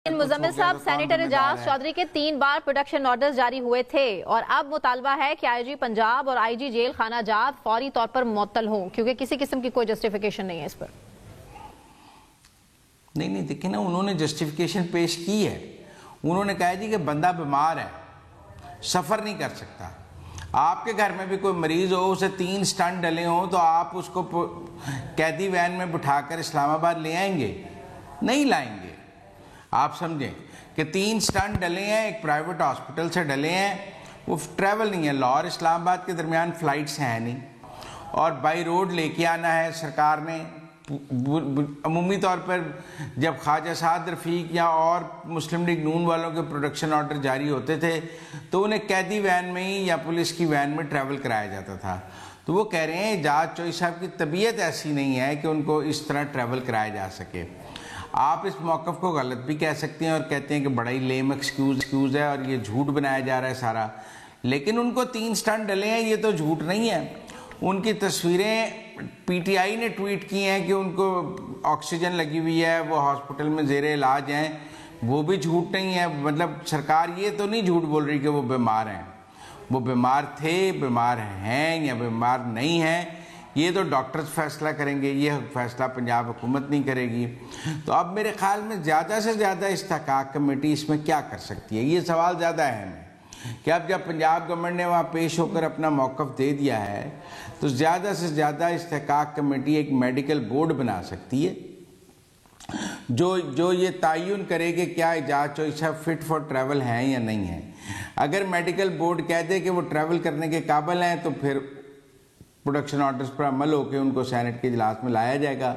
मुजम्मिल साहब, सेनेटर एजाज चौधरी के 3 बार production orders जारी हुए थे और अब मुतालबा है कि आईजी पंजाब और आईजी जेल खाना जात फौरी तौर पर मुअत्तल हों क्योंकि किसी किस्म की कोई जस्टिफिकेशन नहीं है इस पर। नहीं देखिए ना, उन्होंने जस्टिफिकेशन पेश की है। उन्होंने कहा जी कि बंदा बीमार है, सफ़र नहीं कर सकता। आपके घर में भी कोई मरीज हो, उसे 3 स्टंट डले हों तो आप उसको कैदी वैन में बिठाकर इस्लामाबाद ले आएंगे? नहीं लाएंगे। आप समझें कि 3 स्टंट डले हैं, एक प्राइवेट हॉस्पिटल से डले हैं, वो ट्रैवल नहीं है। लाहौर इस्लामाबाद के दरमियान फ़्लाइट्स हैं नहीं, और बाई रोड लेके आना है सरकार ने। अमूमी तौर पर जब ख्वाजा साद रफ़ीक या और मुस्लिम लीग नून वालों के प्रोडक्शन ऑर्डर जारी होते थे तो उन्हें कैदी वैन में ही या पुलिस की वैन में ट्रैवल कराया जाता था। तो वो कह रहे हैं एजाज चौधरी साहब की तबीयत ऐसी नहीं है कि उनको इस तरह ट्रैवल कराया जा सके। आप इस मौक़िफ़ को गलत भी कह सकते हैं और कहते हैं कि बड़ा ही लेम एक्सक्यूज़ है और ये झूठ बनाया जा रहा है सारा, लेकिन उनको 3 स्टंट डले हैं, ये तो झूठ नहीं है। उनकी तस्वीरें पीटीआई ने ट्वीट की हैं कि उनको ऑक्सीजन लगी हुई है, वो हॉस्पिटल में ज़ेरे इलाज हैं, वो भी झूठ नहीं है। मतलब सरकार ये तो नहीं झूठ बोल रही कि वो बीमार हैं। वो बीमार थे, बीमार हैं या बीमार नहीं हैं, ये तो डॉक्टर्स फैसला करेंगे, ये फैसला पंजाब हुकूमत नहीं करेगी। तो अब मेरे ख्याल में ज़्यादा से ज़्यादा इस्तेहकाक कमेटी इसमें क्या कर सकती है, ये सवाल ज़्यादा अहम है कि अब जब पंजाब गवर्नमेंट ने वहाँ पेश होकर अपना मौक़िफ़ दे दिया है तो ज़्यादा से ज़्यादा इस्तेहकाक कमेटी एक मेडिकल बोर्ड बना सकती है जो ये तयन करे कि क्या एजाज चौधरी साहब फिट फॉर ट्रैवल हैं या नहीं हैं। अगर मेडिकल बोर्ड कह दे कि वो ट्रैवल करने के काबिल हैं तो फिर प्रोडक्शन ऑर्डर्स पर अमल होकर उनको सेनेट के इजलास में लाया जाएगा,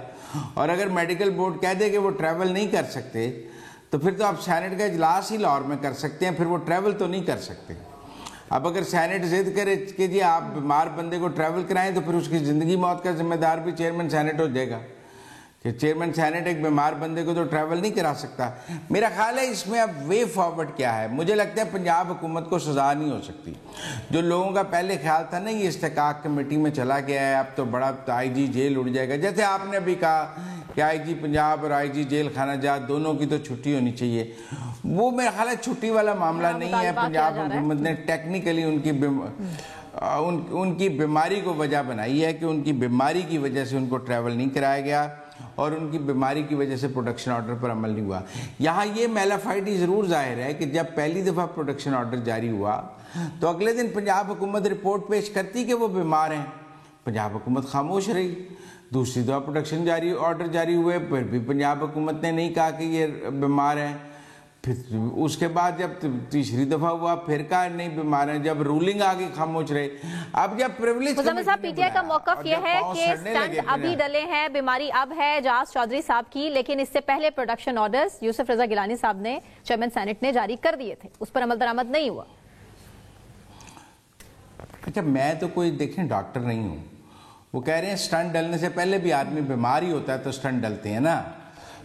और अगर मेडिकल बोर्ड कह दे कि वो ट्रैवल नहीं कर सकते तो फिर तो आप सेनेट का इजलास ही लाहौर में कर सकते हैं, फिर वो ट्रैवल तो नहीं कर सकते। अब अगर सेनेट जिद करे कि जी आप बीमार बंदे को ट्रैवल कराएं तो फिर उसकी ज़िंदगी मौत का जिम्मेदार भी चेयरमैन सेनेट हो जाएगा कि चेयरमैन सेनेट एक बीमार बंदे को तो ट्रैवल नहीं करा सकता। मेरा ख्याल है इसमें अब वे फॉरवर्ड क्या है, मुझे लगता है पंजाब हुकूमत को सज़ा नहीं हो सकती। जो लोगों का पहले ख्याल था ना ये इस्तेहकाक कमेटी में चला गया है, अब तो बड़ा आईजी जेल उड़ जाएगा, जैसे आपने अभी कहा कि आईजी पंजाब और आईजी जेल खाना जात दोनों की तो छुट्टी होनी चाहिए, वो मेरा ख्याल है छुट्टी वाला मामला नहीं है। पंजाब हुकूमत ने टेक्निकली उनकी बीमारी को वजह बनाई है कि उनकी बीमारी की वजह से उनको ट्रैवल नहीं कराया गया और उनकी बीमारी की वजह से प्रोडक्शन ऑर्डर पर अमल नहीं हुआ। यहाँ ये मेलाफाइडी ज़रूर जाहिर है कि जब पहली दफ़ा प्रोडक्शन ऑर्डर जारी हुआ तो अगले दिन पंजाब हुकूमत रिपोर्ट पेश करती कि वो बीमार हैं, पंजाब हुकूमत खामोश रही। दूसरी दफ़ा प्रोडक्शन ऑर्डर जारी हुए फिर भी पंजाब हुकूमत ने नहीं कहा कि ये बीमार है। फिर उसके बाद जब तीसरी दफ़ा हुआ फिर कहा नहीं बीमार है, जब रूलिंग आ गई खामोश रहे। अब जब प्रिविलेज साहब पीटीआई का मौक़िफ़ ये है कि स्टंट अभी डले हैं, बीमारी अब है एजाज चौधरी साहब की, लेकिन इससे पहले प्रोडक्शन ऑर्डर्स यूसुफ रजा गिलानी साहब ने चेयरमैन सेनेट ने जारी कर दिए थे, उस पर अमल दरामद नहीं हुआ। अच्छा, मैं तो कोई देखें डॉक्टर नहीं हूँ, वो कह रहे हैं स्टंट डलने से पहले भी आदमी बीमार ही होता है तो स्टंट डलते हैं ना।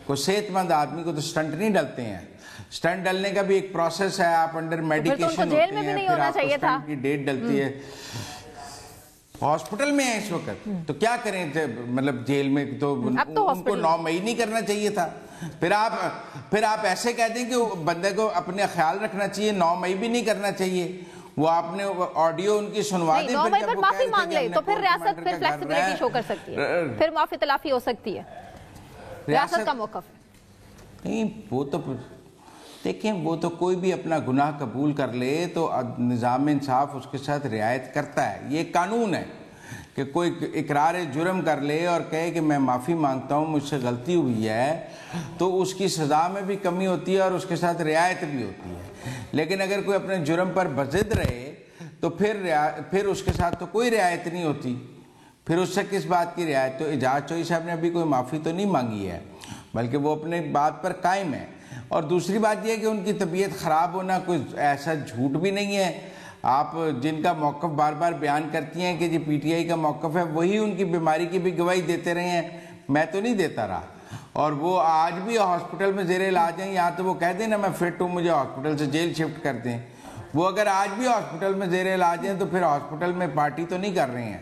कोई सेहतमंद आदमी को तो स्टंट नहीं डलते हैं, स्टंट डलने का भी एक प्रोसेस है, आप अंडर मेडिकेशन जेल में भी नहीं होना चाहिए था, की डेट डलती है। हॉस्पिटल में है इस वक्त तो क्या करें, मतलब जेल में तो उनको 9 मई नहीं करना चाहिए था। फिर आप ऐसे कह दें कि बंदे को अपने ख्याल रखना चाहिए, 9 मई भी नहीं करना चाहिए। वो आपने ऑडियो उनकी सुनवा दी, 9 मई पर माफी मांग ले तो फिर रियासत फिर फ्लेक्सिबिलिटी शो कर सकती है, फिर माफी तलाफी हो सकती है, रियासत का मौक़िफ़ नहीं। वो तो देखें, वो तो कोई भी अपना गुनाह कबूल कर ले तो निज़ाम इंसाफ उसके साथ रियायत करता है। ये कानून है कि कोई इकरार जुर्म कर ले और कहे कि मैं माफ़ी मांगता हूँ, मुझसे गलती हुई है, तो उसकी सज़ा में भी कमी होती है और उसके साथ रियायत भी होती है। लेकिन अगर कोई अपने जुर्म पर बज़िद रहे तो फिर उसके साथ तो कोई रियायत नहीं होती, फिर उससे किस बात की रियायत। तो एजाज चौधरी साहब ने अभी कोई माफ़ी तो नहीं मांगी है, बल्कि वो अपने बात पर कायम है। और दूसरी बात यह कि उनकी तबीयत ख़राब होना कोई ऐसा झूठ भी नहीं है। आप जिनका मौक़िफ़ बार बार बयान करती हैं कि जी पीटीआई का मौक़िफ़ है, वही उनकी बीमारी की भी गवाही देते रहे हैं, मैं तो नहीं देता रहा। और वो आज भी हॉस्पिटल में ज़ेरे इलाज हैं, यहाँ तो वो कह दें ना मैं फिट हूँ, मुझे हॉस्पिटल से जेल शिफ्ट कर दें। वो अगर आज भी हॉस्पिटल में ज़ेरे इलाज हैं तो फिर हॉस्पिटल में पार्टी तो नहीं कर रहे हैं।